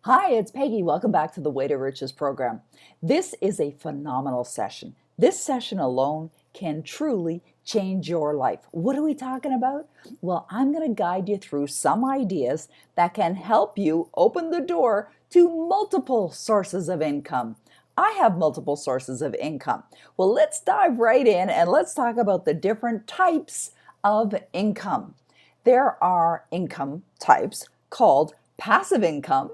Hi, it's Peggy. Welcome back to the Way to Riches program. This is a phenomenal session. This session alone can truly change your life. What are we talking about? Well, I'm going to guide you through some ideas that can help you open the door to multiple sources of income. I have multiple sources of income. Well, let's dive right in and let's talk about the different types of income. There are income types called passive income,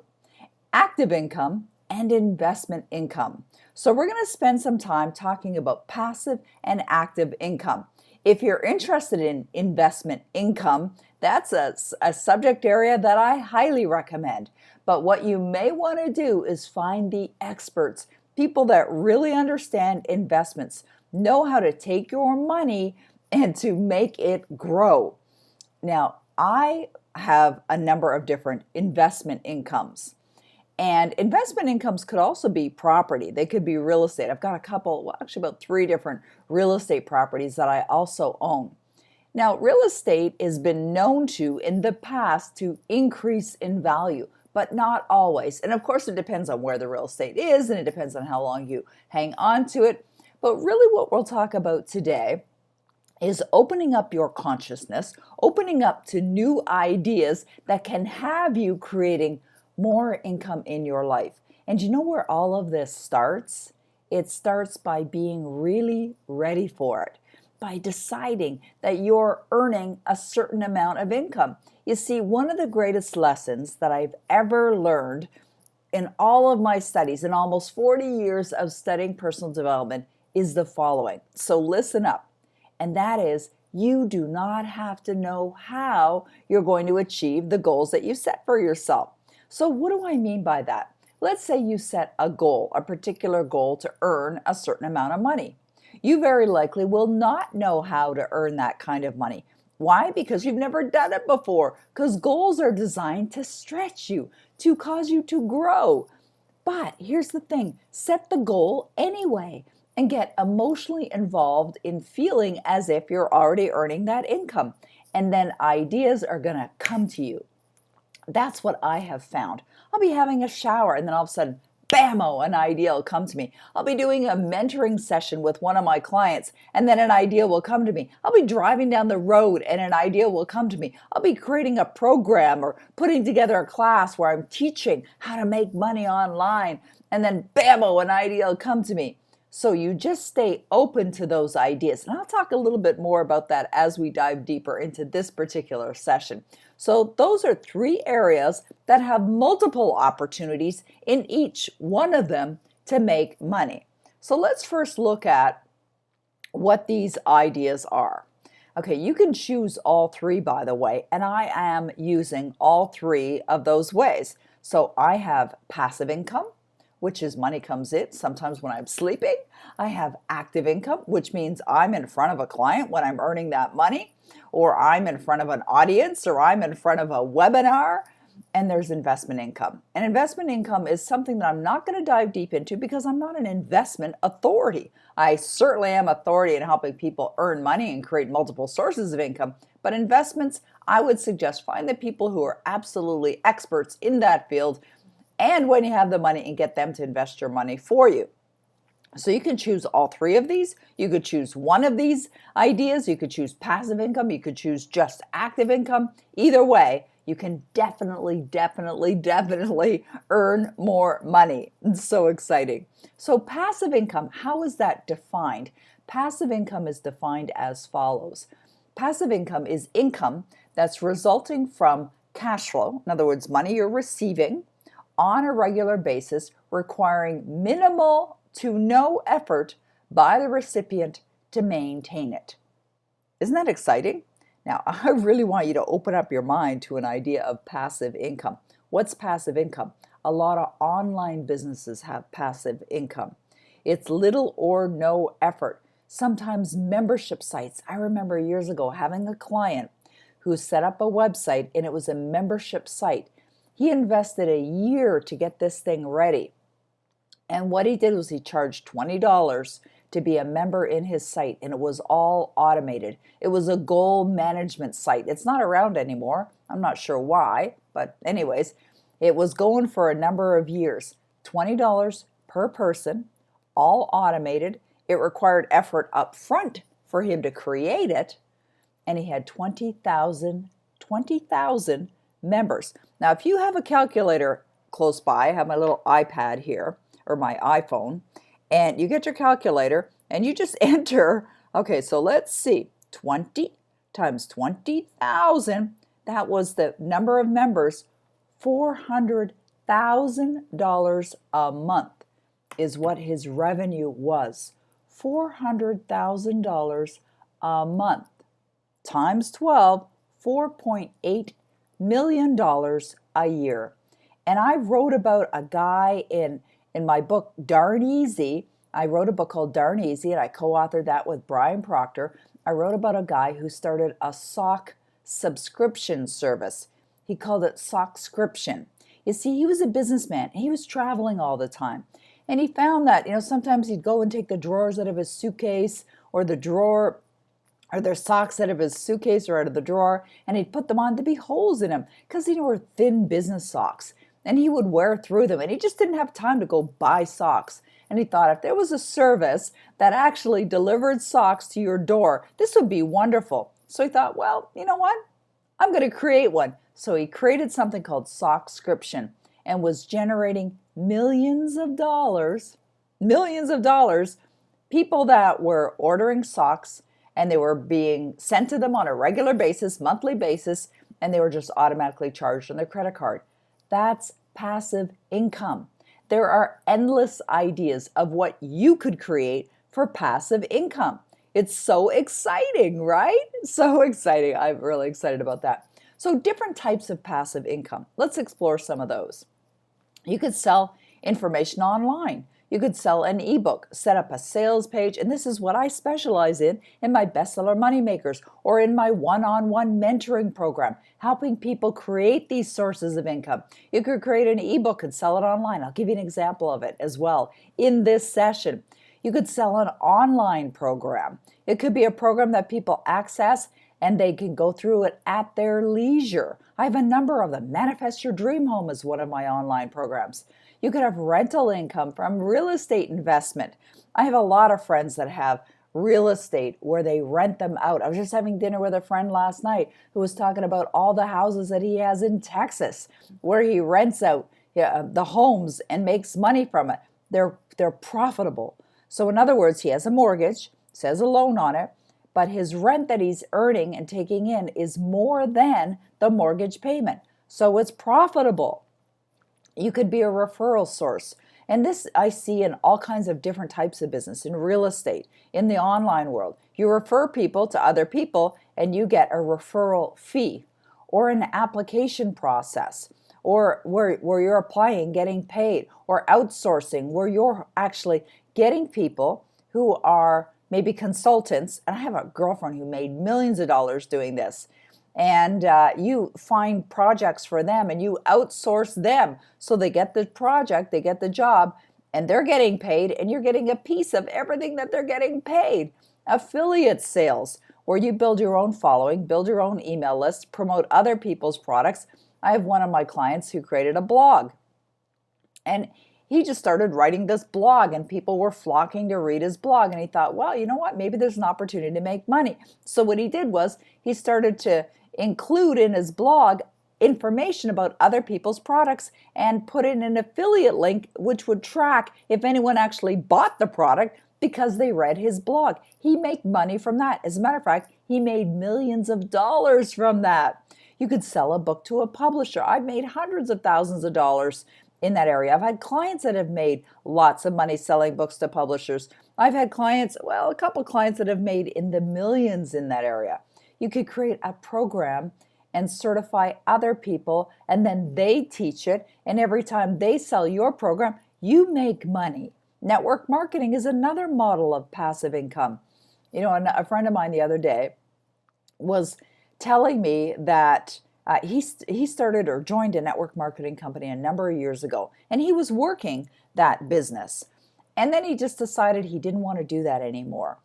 active income, and investment income. So we're going to spend some time talking about passive and active income. If you're interested in investment income, that's a subject area that I highly recommend. But what you may want to do is find the experts, people that really understand investments, know how to take your money and to make it grow. Now, I have a number of different investment incomes. And investment incomes could also be property. They could be real estate. I've got a couple, well, actually about 3 different real estate properties that I also own. Now, real estate has been known to, in the past, to increase in value, but not always. And of course, it depends on where the real estate is, and it depends on how long you hang on to it. But really what we'll talk about today is opening up your consciousness, opening up to new ideas that can have you creating more income in your life. And you know where all of this starts? It starts by being really ready for it, by deciding that you're earning a certain amount of income. You see, one of the greatest lessons that I've ever learned in all of my studies, in almost 40 years of studying personal development, is the following. So listen up. And that is, you do not have to know how you're going to achieve the goals that you set for yourself. So what do I mean by that? Let's say you set a goal, a particular goal to earn a certain amount of money. You very likely will not know how to earn that kind of money. Why? Because you've never done it before. Because goals are designed to stretch you, to cause you to grow. But here's the thing, set the goal anyway and get emotionally involved in feeling as if you're already earning that income. And then ideas are going to come to you. That's what I have found. I'll be having a shower and then all of a sudden, bam-o, an idea will come to me. I'll be doing a mentoring session with one of my clients and then an idea will come to me. I'll be driving down the road and an idea will come to me. I'll be creating a program or putting together a class where I'm teaching how to make money online and then bam-o, an idea will come to me. So you just stay open to those ideas. And I'll talk a little bit more about that as we dive deeper into this particular session. So those are 3 areas that have multiple opportunities in each one of them to make money. So let's first look at what these ideas are. Okay, you can choose all 3, by the way, and I am using all 3 of those ways. So I have passive income, which is money comes in sometimes when I'm sleeping. I have active income, which means I'm in front of a client when I'm earning that money, or I'm in front of an audience, or I'm in front of a webinar. And there's investment income. And investment income is something that I'm not going to dive deep into because I'm not an investment authority. I certainly am authority in helping people earn money and create multiple sources of income. But investments, I would suggest find the people who are absolutely experts in that field, and when you have the money, and get them to invest your money for you. So you can choose all 3 of these. You could choose one of these ideas. You could choose passive income. You could choose just active income. Either way, you can definitely earn more money. It's so exciting. So passive income, how is that defined? Passive income is defined as follows. Passive income is income that's resulting from cash flow, in other words, money you're receiving on a regular basis, requiring minimal to no effort by the recipient to maintain it. Isn't that exciting? Now, I really want you to open up your mind to an idea of passive income. What's passive income? A lot of online businesses have passive income. It's little or no effort. Sometimes membership sites. I remember years ago having a client who set up a website and it was a membership site. He invested a year to get this thing ready. And what he did was he charged $20 to be a member in his site, and it was all automated. It was a goal management site. It's not around anymore. I'm not sure why, but anyways, It was going for a number of years. $20 per person, all automated. It required effort up front for him to create it, and he had 20,000 members. Now, if you have a calculator close by, I have my little iPad here, or my iPhone, and you get your calculator, and you just enter, okay, so let's see, 20 times 20,000, that was the number of members, $400,000 a month is what his revenue was. $400,000 a month times 12, $4.8 million a year. And I wrote about a guy in my book, Darn Easy. I wrote a book called Darn Easy, and I co-authored that with Brian Proctor. I wrote about a guy who started a sock subscription service. He called it Sockscription. You see, he was a businessman. He was traveling all the time. And he found that, sometimes he'd go and take the drawers out of his suitcase, or the drawer, or their socks out of his suitcase or out of the drawer, and he'd put them on. There'd be holes in them because they were thin business socks. And he would wear through them, and he just didn't have time to go buy socks. And he thought, if there was a service that actually delivered socks to your door, this would be wonderful. So he thought, well, you know what? I'm going to create one. So he created something called Sockscription and was generating millions of dollars, people that were ordering socks, and they were being sent to them on a regular basis, monthly basis, and they were just automatically charged on their credit card. That's passive income. There are endless ideas of what you could create for passive income. It's so exciting, right? So exciting. I'm really excited about that. So different types of passive income. Let's explore some of those. You could sell information online. You could sell an ebook, set up a sales page, and this is what I specialize in my Bestseller Moneymakers, or in my one-on-one mentoring program, helping people create these sources of income. You could create an ebook and sell it online. I'll give you an example of it as well in this session. You could sell an online program. It could be a program that people access and they can go through it at their leisure. I have a number of them. Manifest Your Dream Home is one of my online programs. You could have rental income from real estate investment. I have a lot of friends that have real estate where they rent them out. I was just having dinner with a friend last night who was talking about all the houses that he has in Texas where he rents out the homes and makes money from it. They're profitable. So in other words, he has a mortgage, says a loan on it, but his rent that he's earning and taking in is more than the mortgage payment. So it's profitable. You could be a referral source. And this I see in all kinds of different types of business, in real estate, in the online world. You refer people to other people and you get a referral fee, or an application process, or where you're applying, getting paid, or outsourcing, where you're actually getting people who are maybe consultants. And I have a girlfriend who made millions of dollars doing this. And you find projects for them and you outsource them. So they get the project, they get the job, and they're getting paid, and you're getting a piece of everything that they're getting paid. Affiliate sales, where you build your own following, build your own email list, promote other people's products. I have one of my clients who created a blog. And he just started writing this blog, and people were flocking to read his blog. And he thought, well, you know what? Maybe there's an opportunity to make money. So what he did was he started to include in his blog information about other people's products and put in an affiliate link which would track if anyone actually bought the product because they read his blog. He made money from that. As a matter of fact, he made millions of dollars from that. You could sell a book to a publisher. I've made hundreds of thousands of dollars in that area. I've had clients that have made lots of money selling books to publishers. I've had clients, a couple clients that have made in the millions in that area. You could create a program and certify other people, and then they teach it. And every time they sell your program, you make money. Network marketing is another model of passive income. A friend of mine the other day was telling me that he started or joined a network marketing company a number of years ago, and he was working that business. And then he just decided he didn't want to do that anymore.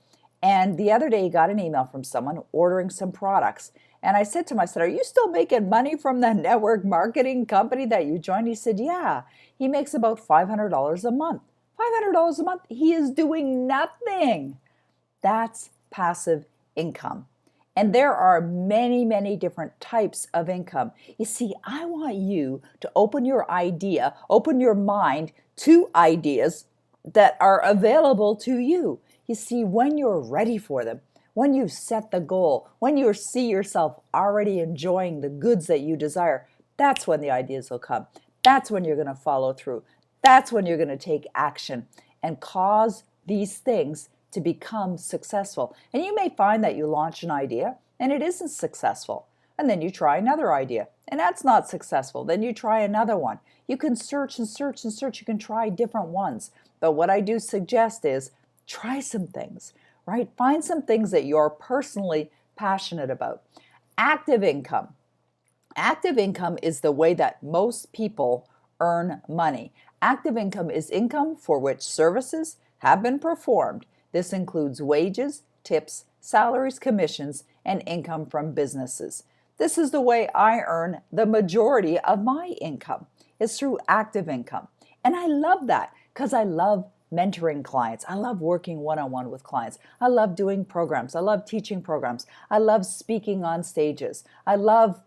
And the other day he got an email from someone ordering some products. And I said to him, I said, are you still making money from the network marketing company that you joined? He said, yeah. He makes about $500 a month. $500 a month. He is doing nothing. That's passive income. And there are many, many different types of income. You see, I want you to open your mind to ideas that are available to you. You see, when you're ready for them, when you set the goal, when you see yourself already enjoying the goods that you desire, that's when the ideas will come. That's when you're going to follow through. That's when you're going to take action and cause these things to become successful. And you may find that you launch an idea and it isn't successful. And then you try another idea and that's not successful. Then you try another one. You can search and search and search. You can try different ones. But what I do suggest is try some things, right? Find some things that you're personally passionate about. Active income. Active income is the way that most people earn money. Active income is income for which services have been performed. This includes wages, tips, salaries, commissions, and income from businesses. This is the way I earn the majority of my income, is through active income. And I love that because I love mentoring clients. I love working one-on-one with clients. I love doing programs. I love teaching programs. I love speaking on stages. I love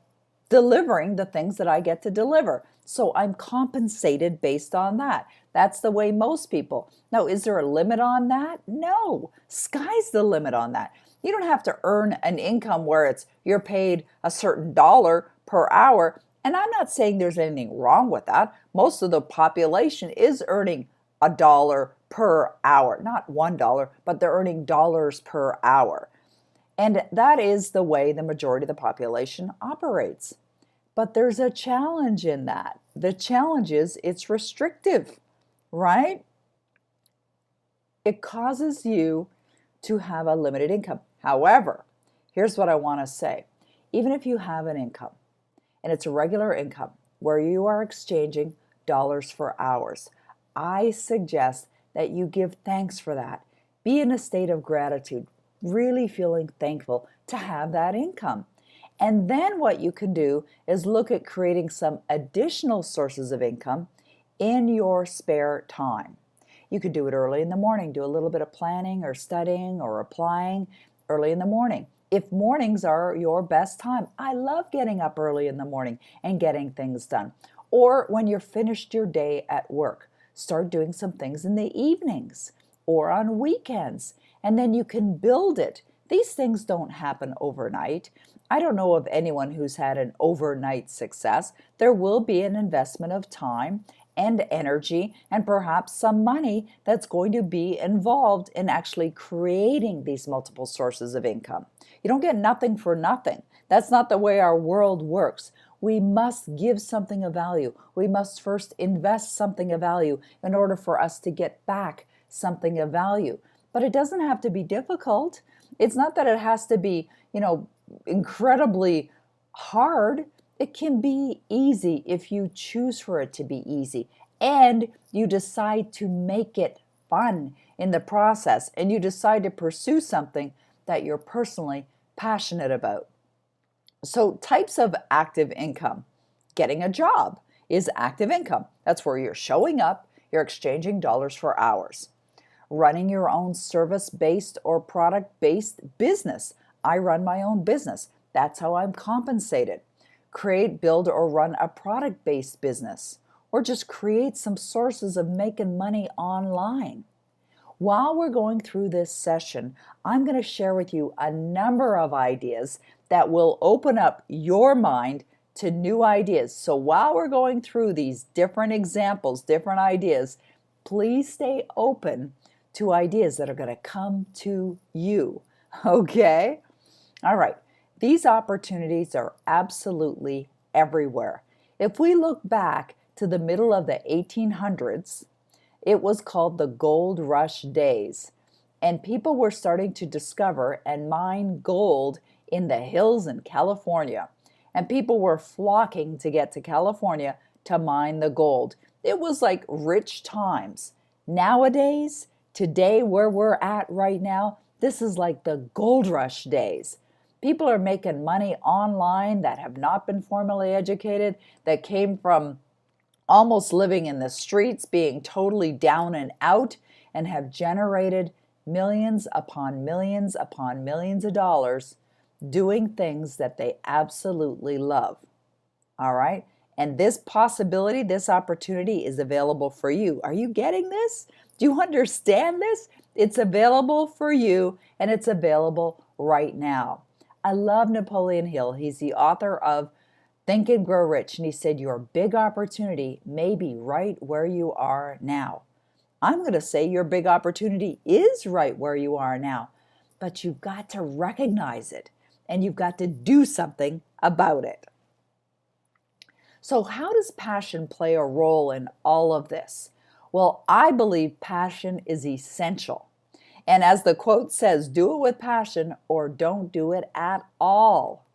delivering the things that I get to deliver. So I'm compensated based on that. That's the way most people. Now, is there a limit on that? No. Sky's the limit on that. You don't have to earn an income where you're paid a certain dollar per hour. And I'm not saying there's anything wrong with that. Most of the population is earning $1 per hour. Not $1, but they're earning dollars per hour. And that is the way the majority of the population operates. But there's a challenge in that. The challenge is it's restrictive, right? It causes you to have a limited income. However, here's what I want to say. Even if you have an income, and it's a regular income where you are exchanging dollars for hours, I suggest that you give thanks for that. Be in a state of gratitude, really feeling thankful to have that income. And then what you can do is look at creating some additional sources of income in your spare time. You could do it early in the morning, do a little bit of planning or studying or applying early in the morning. If mornings are your best time, I love getting up early in the morning and getting things done. Or when you're finished your day at work, start doing some things in the evenings or on weekends, and then you can build it. These things don't happen overnight. I don't know of anyone who's had an overnight success. There will be an investment of time and energy and perhaps some money that's going to be involved in actually creating these multiple sources of income. You don't get nothing for nothing. That's not the way our world works. We must give something of value. We must first invest something of value in order for us to get back something of value. But it doesn't have to be difficult. It's not that it has to be, incredibly hard. It can be easy if you choose for it to be easy and you decide to make it fun in the process and you decide to pursue something that you're personally passionate about. So types of active income. Getting a job is active income. That's where you're showing up, you're exchanging dollars for hours. Running your own service-based or product-based business. I run my own business. That's how I'm compensated. Create, build, or run a product-based business. Or just create some sources of making money online. While we're going through this session, I'm going to share with you a number of ideas that will open up your mind to new ideas. So while we're going through these different examples, different ideas, please stay open to ideas that are going to come to you. Okay? All right. These opportunities are absolutely everywhere. If we look back to the middle of the 1800s, it was called the Gold Rush Days, and people were starting to discover and mine gold in the hills in California, and people were flocking to get to California to mine the gold. It was like rich times. Nowadays, today where we're at right now, This is like the gold rush days. People are making money online that have not been formally educated, that came from almost living in the streets, being totally down and out, and have generated millions upon millions upon millions of dollars doing things that they absolutely love. All right? And this possibility, this opportunity is available for you. Are you getting this? Do you understand this? It's available for you, and it's available right now. I love Napoleon Hill. He's the author of Think and Grow Rich, and he said your big opportunity may be right where you are now. I'm going to say your big opportunity is right where you are now, but you've got to recognize it, and you've got to do something about it. So how does passion play a role in all of this? Well, I believe passion is essential. And as the quote says, do it with passion or don't do it at all.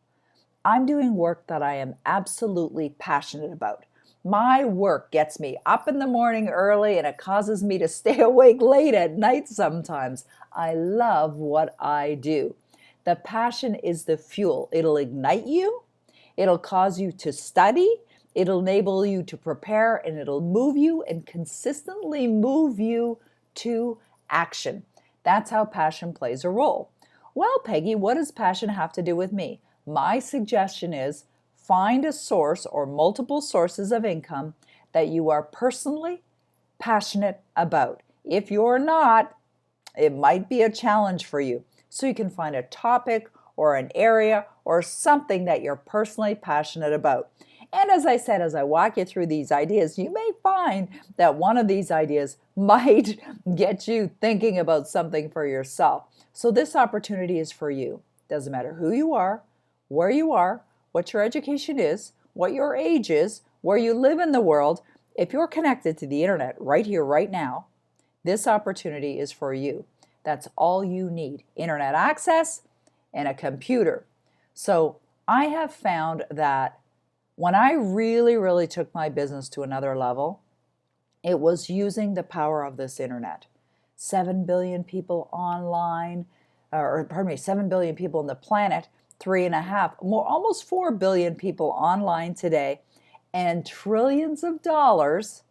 I'm doing work that I am absolutely passionate about. My work gets me up in the morning early and it causes me to stay awake late at night sometimes. I love what I do. The passion is the fuel. It'll ignite you. It'll cause you to study. It'll enable you to prepare, and it'll move you and consistently move you to action. That's how passion plays a role. Well, Peggy, what does passion have to do with me? My suggestion is find a source or multiple sources of income that you are personally passionate about. If you're not, it might be a challenge for you. So you can find a topic or an area or something that you're personally passionate about. And as I said, as I walk you through these ideas, you may find that one of these ideas might get you thinking about something for yourself. So this opportunity is for you. Doesn't matter who you are, where you are, what your education is, what your age is, where you live in the world. If you're connected to the internet right here, right now, this opportunity is for you. That's all you need. Internet access and a computer. So I have found that when I really took my business to another level, it was using the power of this internet. 7 billion people online, 7 billion people on the planet, 3.5, more, almost 4 billion people online today, and trillions of dollars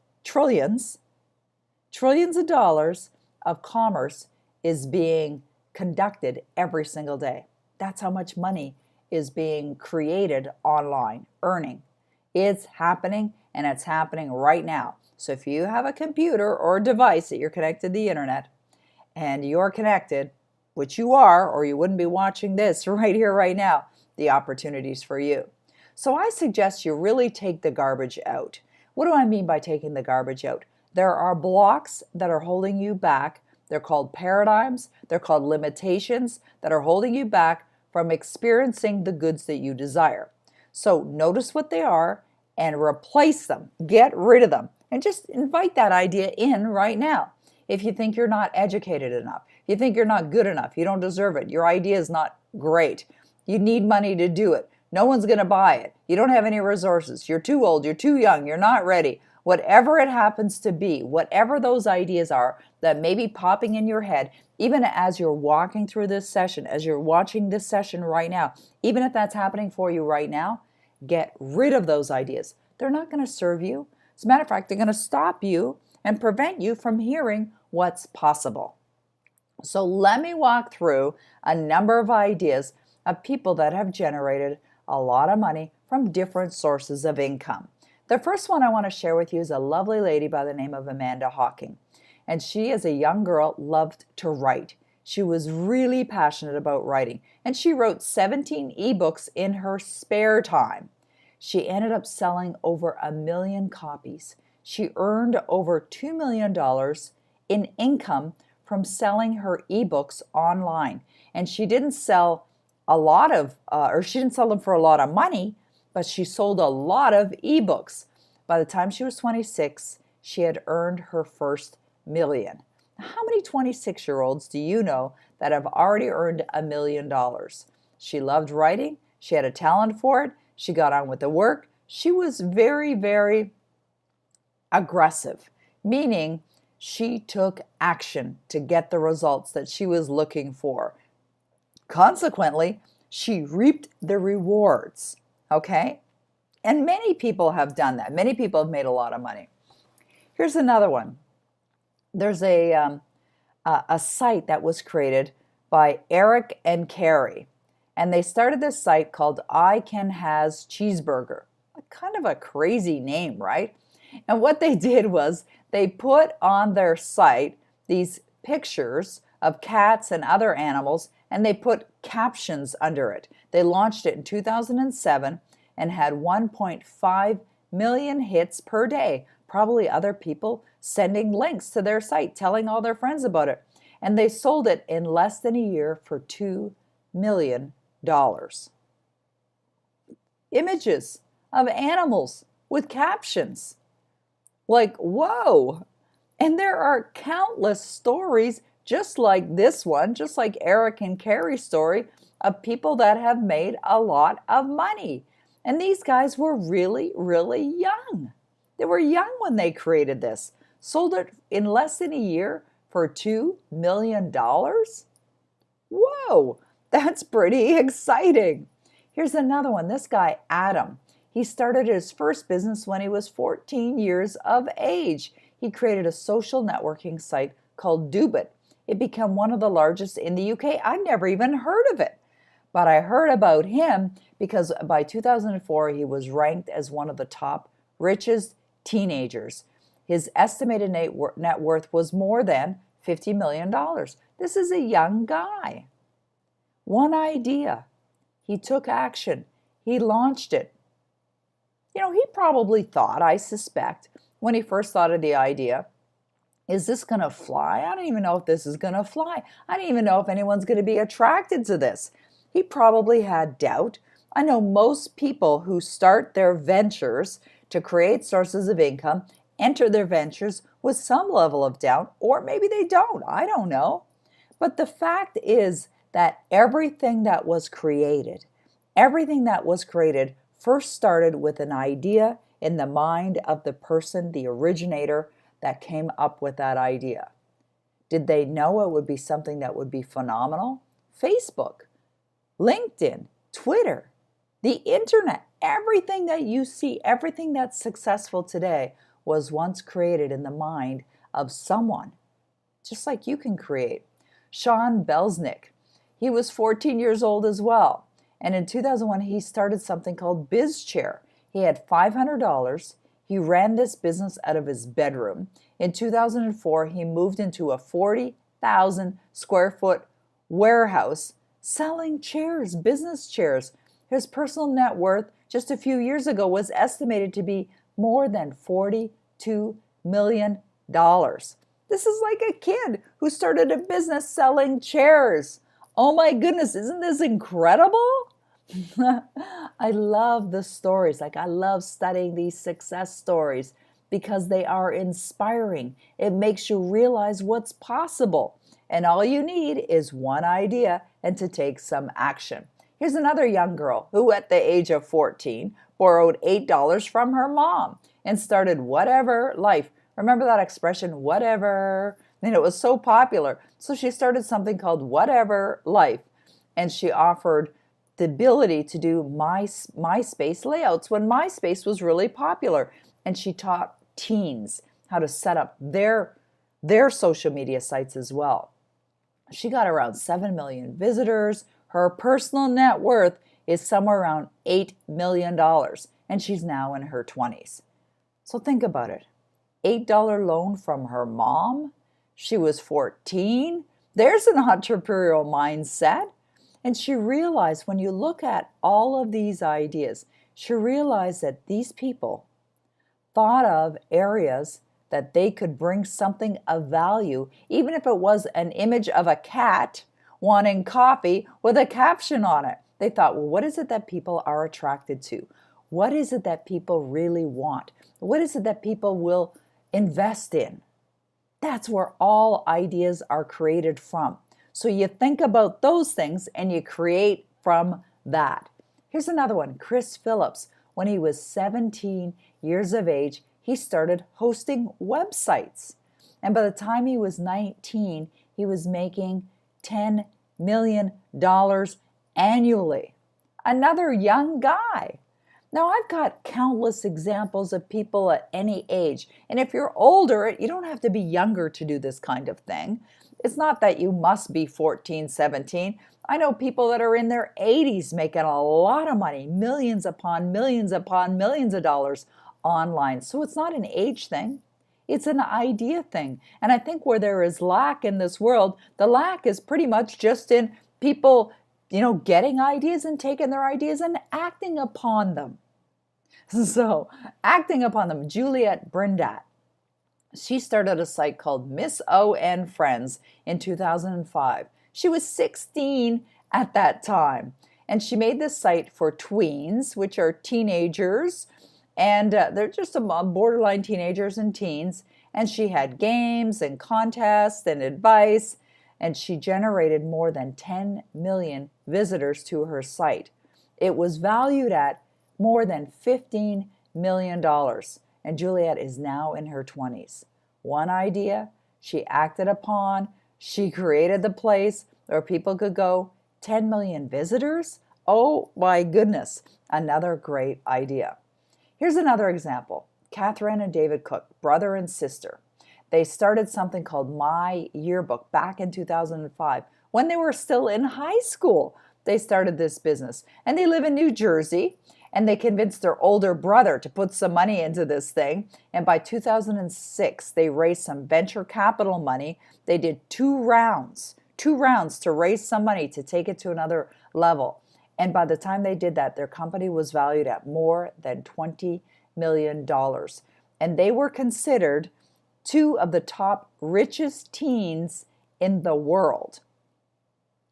of commerce is being conducted every single day. That's how much money is being created online, earning. It's happening, and it's happening right now. So if you have a computer or a device that you're connected to the internet, and you're connected, which you are, or you wouldn't be watching this right here, right now, the opportunity's for you. So I suggest you really take the garbage out. What do I mean by taking the garbage out? There are blocks that are holding you back. They're called paradigms. They're called limitations that are holding you back from experiencing the goods that you desire. So notice what they are and replace them. Get rid of them. And just invite that idea in right now. If you think you're not educated enough, you think you're not good enough, you don't deserve it, your idea is not great, you need money to do it, no one's going to buy it, you don't have any resources, you're too old, you're too young, you're not ready, whatever it happens to be, whatever those ideas are that may be popping in your head, even as you're walking through this session, as you're watching this session right now, even if that's happening for you right now, get rid of those ideas. They're not going to serve you. As a matter of fact, they're going to stop you and prevent you from hearing what's possible. So let me walk through a number of ideas of people that have generated a lot of money from different sources of income. The first one I want to share with you is a lovely lady by the name of Amanda Hocking. And she, as a young girl, loved to write. She was really passionate about writing. And she wrote 17 ebooks in her spare time. She ended up selling over 1 million copies. She earned over $2 million in income from selling her ebooks online. And she didn't sell a lot of, she didn't sell them for a lot of money, but she sold a lot of ebooks. By the time she was 26, she had earned her first million. How many 26-year-olds do you know that have already earned $1 million? She loved writing. She had a talent for it. She got on with the work. She was very aggressive, meaning She took action to get the results that she was looking for. Consequently, she reaped the rewards, okay? And many people have done that. Many people have made a lot of money. Here's another one. There's a site that was created by Eric and Carrie. And they started this site called I Can Has Cheeseburger. Kind of a crazy name, right? And what they did was they put on their site these pictures of cats and other animals, and they put captions under it. They launched it in 2007 and had 1.5 million hits per day. Probably other people sending links to their site, telling all their friends about it. And they sold it in less than a year for $2 million. Images of animals with captions. Like, whoa. And there are countless stories just like this one, just like Eric and Carrie's story, of people that have made a lot of money. And these guys were really, really young. They were young when they created this. Sold it in less than a year for $2 million? Whoa, that's pretty exciting. Here's another one. This guy, Adam, he started his first business when he was 14 years of age. He created a social networking site called Doobit. It became one of the largest in the UK. I never even heard of it. But I heard about him because by 2004, he was ranked as one of the top richest teenagers. His estimated net worth was more than $50 million. This is a young guy. One idea. He took action. He launched it. You know, he probably thought, I suspect, when he first thought of the idea, is this going to fly? I don't even know if this is going to fly. I don't even know if anyone's going to be attracted to this. He probably had doubt. I know most people who start their ventures to create sources of income enter their ventures with some level of doubt, or maybe they don't. I don't know. But the fact is that everything that was created first started with an idea in the mind of the person, the originator that came up with that idea. Did they know it would be something that would be phenomenal? Facebook, LinkedIn, Twitter, the internet, everything that you see, everything that's successful today was once created in the mind of someone, just like you can create. Sean Belznick, he was 14 years old as well. And in 2001, he started something called BizChair. He had $500. He ran this business out of his bedroom. In 2004, he moved into a 40,000 square foot warehouse selling chairs, business chairs. His personal net worth just a few years ago was estimated to be more than $42 million. This is like a kid who started a business selling chairs. Oh my goodness, isn't this incredible? I love the stories. I love studying these success stories because they are inspiring. It makes you realize what's possible. And all you need is one idea and to take some action. Here's another young girl who at the age of 14 borrowed $8 from her mom and started whatever life. Remember that expression, whatever? And it was so popular. So she started something called Whatever Life. And she offered the ability to do MySpace layouts when MySpace was really popular. And she taught teens how to set up their social media sites as well. She got around 7 million visitors. Her personal net worth is somewhere around $8 million. And she's now in her 20s. So think about it. $8 loan from her mom. She was 14. There's an entrepreneurial mindset. And she realized when you look at all of these ideas, she realized that these people thought of areas that they could bring something of value, even if it was an image of a cat wanting coffee with a caption on it. They thought, well, what is it that people are attracted to? What is it that people really want? What is it that people will invest in? That's where all ideas are created from. So you think about those things and you create from that. Here's another one, Chris Phillips. When he was 17 years of age, he started hosting websites. And by the time he was 19, he was making $10 million annually. Another young guy. Now, I've got countless examples of people at any age. And if you're older, you don't have to be younger to do this kind of thing. It's not that you must be 14, 17. I know people that are in their 80s making a lot of money, millions upon millions of dollars online. So it's not an age thing. It's an idea thing. And I think where there is lack in this world, the lack is pretty much just in people, getting ideas and taking their ideas and acting upon them. So, acting upon them. Juliette Brindak, she started a site called Miss O and Friends in 2005. She was 16 at that time. And she made this site for tweens, which are teenagers. And they're just borderline teenagers and teens. And she had games and contests and advice. And she generated more than 10 million visitors to her site. It was valued at more than $15 million. And Juliette is now in her 20s. One idea, she acted upon, she created the place where people could go. 10 million visitors? Oh my goodness, another great idea. Here's another example. Catherine and David Cook, brother and sister. They started something called My Yearbook back in 2005. When they were still in high school, they started this business. And they live in New Jersey, and they convinced their older brother to put some money into this thing. And by 2006, they raised some venture capital money. They did two rounds to raise some money to take it to another level. And by the time they did that, their company was valued at more than $20 million. And they were considered two of the top richest teens in the world.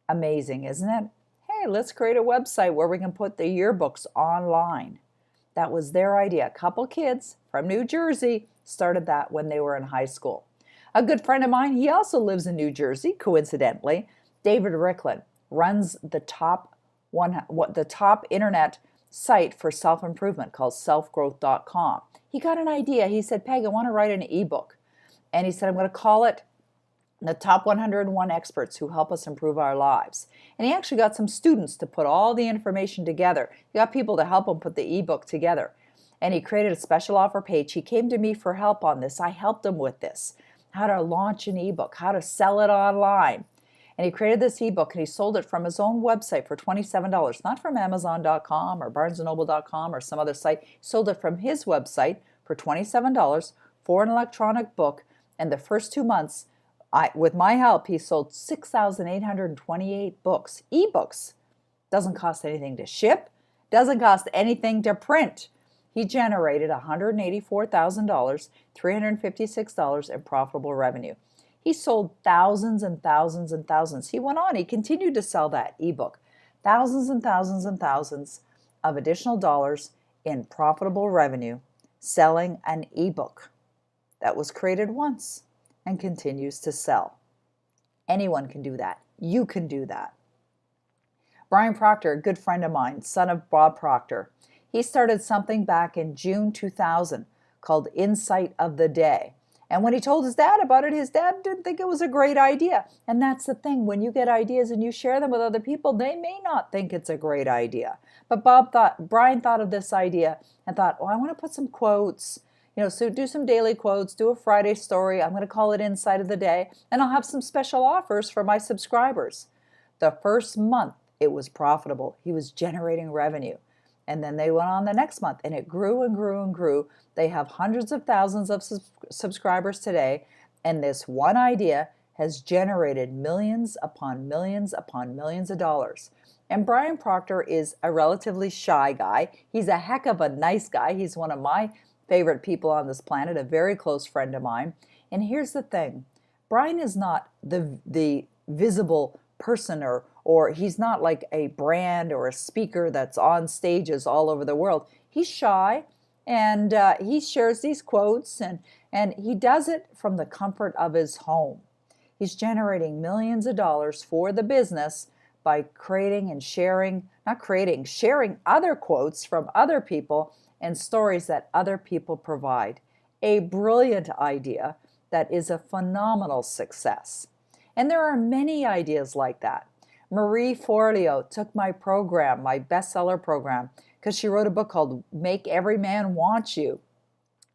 Amazing, isn't it? Hey, let's create a website where we can put the yearbooks online. That was their idea. A couple kids from New Jersey started that when they were in high school. A good friend of mine, he also lives in New Jersey, coincidentally. David Riklan runs the top internet site for self-improvement called selfgrowth.com. He got an idea. He said, Peg, I want to write an ebook. And he said, I'm going to call it The Top 101 Experts Who Help Us Improve Our Lives. And he actually got some students to put all the information together. He got people to help him put the ebook together. And he created a special offer page. He came to me for help on this. I helped him with this. How to launch an ebook, how to sell it online. And he created this ebook and he sold it from his own website for $27, not from Amazon.com or BarnesandNoble.com or some other site. He sold it from his website for $27 for an electronic book. And the first 2 months, with my help, he sold 6,828 books, ebooks. Doesn't cost anything to ship, doesn't cost anything to print. He generated $184,000, $356 in profitable revenue. He sold thousands and thousands and thousands. He went on, he continued to sell that ebook. Thousands and thousands and thousands of additional dollars in profitable revenue selling an ebook that was created once and continues to sell. Anyone can do that. You can do that. Brian Proctor, a good friend of mine, son of Bob Proctor, he started something back in June 2000 called Insight of the Day. And when he told his dad about it, his dad didn't think it was a great idea. And that's the thing. When you get ideas and you share them with other people, they may not think it's a great idea. But Brian thought of this idea and thought, I want to put some quotes, so do some daily quotes, do a Friday story. I'm going to call it Insight of the Day. And I'll have some special offers for my subscribers. The first month, it was profitable. He was generating revenue. And then they went on the next month, and it grew and grew and grew. They have hundreds of thousands of subscribers today, and this one idea has generated millions upon millions upon millions of dollars. And Brian Proctor is a relatively shy guy. He's a heck of a nice guy. He's one of my favorite people on this planet, a very close friend of mine. And here's the thing. Brian is not the visible person or he's not like a brand or a speaker that's on stages all over the world. He's shy, and he shares these quotes, and he does it from the comfort of his home. He's generating millions of dollars for the business by creating and sharing other quotes from other people and stories that other people provide. A brilliant idea that is a phenomenal success. And there are many ideas like that. Marie Forleo took my program, my bestseller program, because she wrote a book called Make Every Man Want You.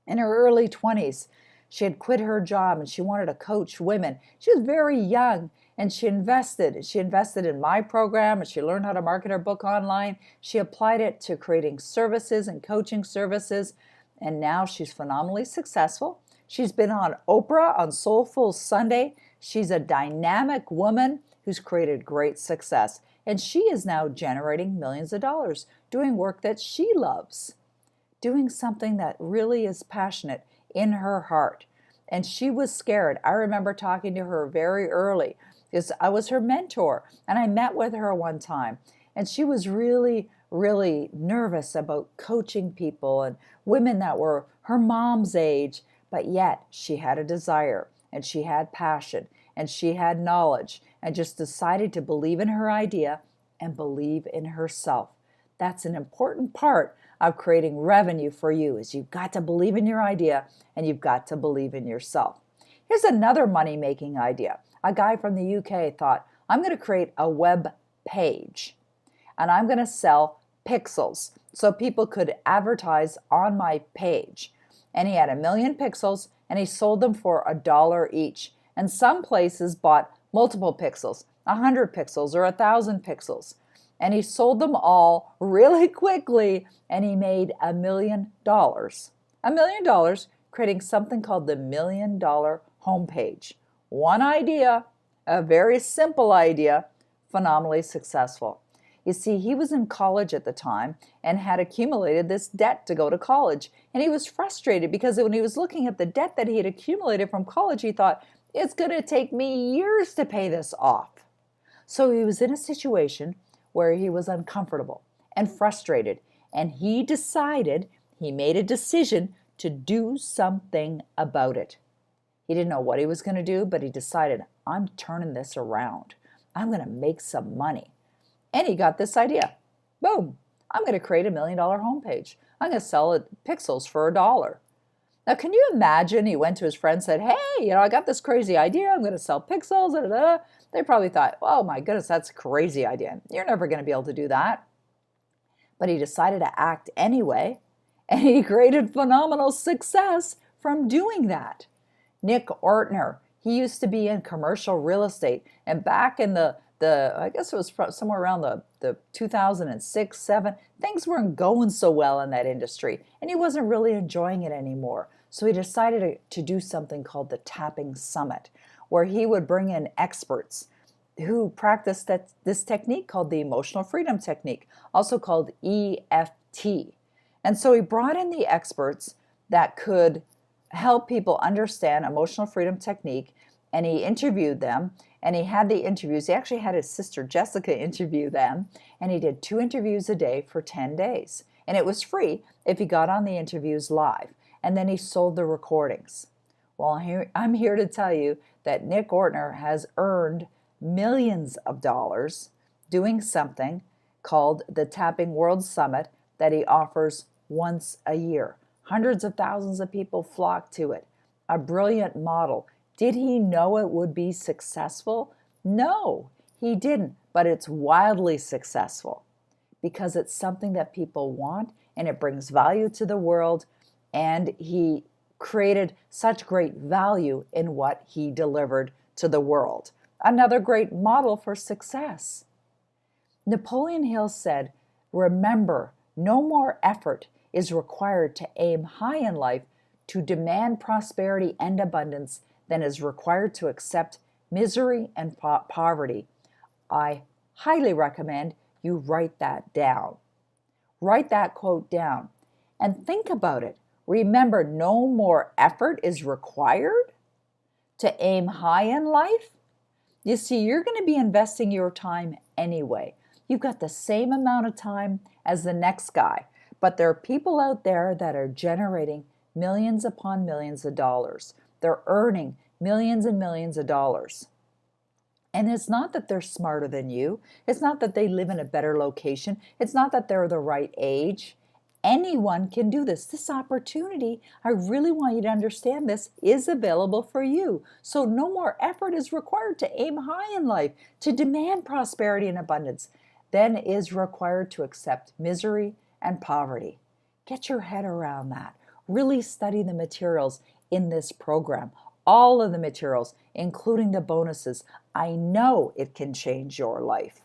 In her early 20s, she had quit her job and she wanted to coach women. She was very young and she invested. She invested in my program and she learned how to market her book online. She applied it to creating services and coaching services, and now she's phenomenally successful. She's been on Oprah on Soulful Sunday. She's a dynamic woman who's created great success, and she is now generating millions of dollars doing work that she loves, doing something that really is passionate in her heart. And she was scared. I remember talking to her very early because I was her mentor, and I met with her one time, and she was really nervous about coaching people and women that were her mom's age, but yet she had a desire and she had passion and she had knowledge and just decided to believe in her idea and believe in herself. That's an important part of creating revenue for you, is you've got to believe in your idea and you've got to believe in yourself. Here's another money-making idea. A guy from the UK thought, I'm going to create a web page and I'm going to sell pixels so people could advertise on my page. And he had 1 million pixels and he sold them for $1 each. And some places bought multiple pixels, 100 pixels or 1,000 pixels. And he sold them all really quickly and he made $1 million. $1 million creating something called the $1 million homepage. One idea, a very simple idea, phenomenally successful. You see, he was in college at the time and had accumulated this debt to go to college. And he was frustrated because when he was looking at the debt that he had accumulated from college, he thought, it's going to take me years to pay this off. So he was in a situation where he was uncomfortable and frustrated. And he made a decision to do something about it. He didn't know what he was going to do, but he decided, I'm turning this around. I'm going to make some money. And he got this idea. Boom, I'm going to create $1 million homepage. I'm going to sell it pixels for $1. Now, can you imagine he went to his friend and said, hey, I got this crazy idea. I'm going to sell pixels. Da, da, da. They probably thought, oh my goodness, that's a crazy idea. You're never going to be able to do that. But he decided to act anyway, and he created phenomenal success from doing that. Nick Ortner, he used to be in commercial real estate, and back in the I guess it was somewhere around the 2006, 7, things weren't going so well in that industry, and he wasn't really enjoying it anymore. So he decided to do something called the Tapping Summit, where he would bring in experts who practiced this technique called the Emotional Freedom Technique, also called EFT. And so he brought in the experts that could help people understand emotional freedom technique, and he interviewed them, and he had the interviews. He actually had his sister Jessica interview them, and he did 2 interviews a day for 10 days. And it was free if he got on the interviews live, and then he sold the recordings. Well, I'm here to tell you that Nick Ortner has earned millions of dollars doing something called the Tapping World Summit that he offers once a year. Hundreds of thousands of people flock to it. A brilliant model. Did he know it would be successful? No, he didn't, but it's wildly successful because it's something that people want and it brings value to the world, and he created such great value in what he delivered to the world. Another great model for success. Napoleon Hill said, remember, no more effort is required to aim high in life to demand prosperity and abundance than is required to accept misery and poverty. I highly recommend you write that down. Write that quote down and think about it. Remember, no more effort is required to aim high in life. You see, you're going to be investing your time anyway. You've got the same amount of time as the next guy, but there are people out there that are generating millions upon millions of dollars. They're earning millions and millions of dollars. And it's not that they're smarter than you. It's not that they live in a better location. It's not that they're the right age. Anyone can do this. This opportunity, I really want you to understand this, is available for you. So no more effort is required to aim high in life, to demand prosperity and abundance, than is required to accept misery and poverty. Get your head around that. Really study the materials in this program. All of the materials, including the bonuses. I know it can change your life.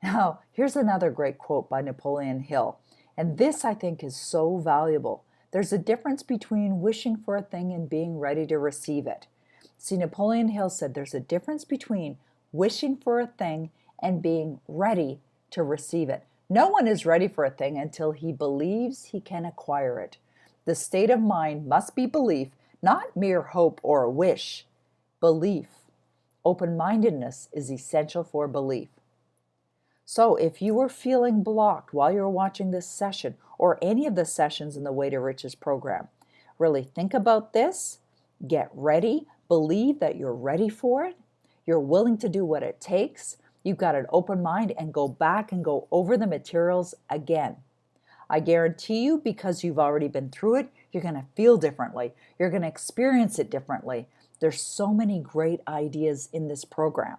Now, here's another great quote by Napoleon Hill. And this, I think, is so valuable. There's a difference between wishing for a thing and being ready to receive it. See, Napoleon Hill said there's a difference between wishing for a thing and being ready to receive it. No one is ready for a thing until he believes he can acquire it. The state of mind must be belief, not mere hope or a wish. Belief. Open-mindedness is essential for belief. So if you were feeling blocked while you're watching this session or any of the sessions in the Way to Riches program, really think about this, get ready, believe that you're ready for it, you're willing to do what it takes, you've got an open mind, and go back and go over the materials again. I guarantee you, because you've already been through it, you're going to feel differently. You're going to experience it differently. There's so many great ideas in this program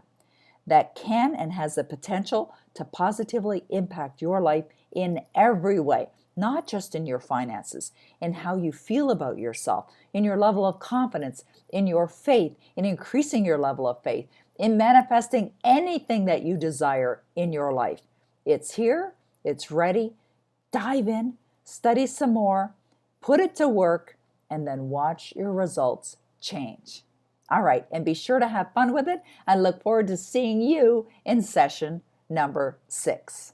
that can and has the potential to positively impact your life in every way, not just in your finances, in how you feel about yourself, in your level of confidence, in your faith, in increasing your level of faith, in manifesting anything that you desire in your life. It's here, it's ready. Dive in, study some more, put it to work, and then watch your results change. All right, and be sure to have fun with it. I look forward to seeing you in session number 6.